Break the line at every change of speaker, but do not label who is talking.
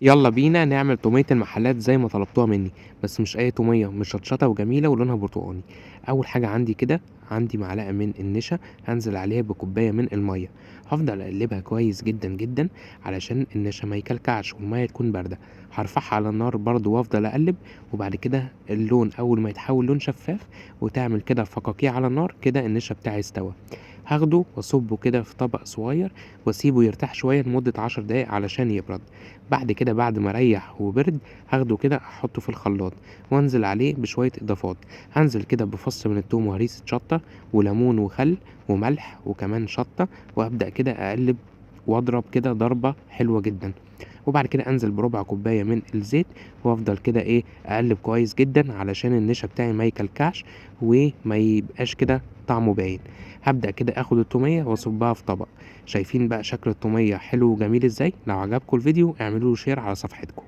يلا بينا نعمل تومية المحلات زي ما طلبتوها مني، بس مش أي تومية، مشطشطة وجميلة ولونها برتقاني. أول حاجة عندي معلقة من النشا، هنزل عليها بكوباية من المية، هفضل أقلبها كويس جدا جدا علشان النشا ما يكلكعش والمية تكون باردة. هرفعها على النار برضو وافضل أقلب، وبعد كده اللون أول ما يتحول لون شفاف وتعمل كده فقاقيع على النار، كده النشا بتاعي استوى. هاخده واصبه كده في طبق صغير واسيبه يرتاح شوية لمدة 10 دقايق علشان يبرد. بعد كده بعد ما ريّح وبرد، هاخده كده أحطه في الخلاط وأنزل عليه بشوية إضافات. هانزل كده بفص من التوم وهريسة شطة وليمون وخل وملح وكمان شطة، وأبدأ كده أقلب وأضرب كده ضربة حلوة جدًا. وبعد كده أنزل بربع كوباية من الزيت، وأفضل كده أقلب كويس جدًا علشان النشا بتاعي ما يكلكعش وما يبقاش كده طعمه باين. هابدأ كده آخد التومية وأصبها في طبق. شايفين بقى شكل التومية حلو وجميل إزاي؟ لو عجبكم الفيديو اعملوا له شير على صفحتكم.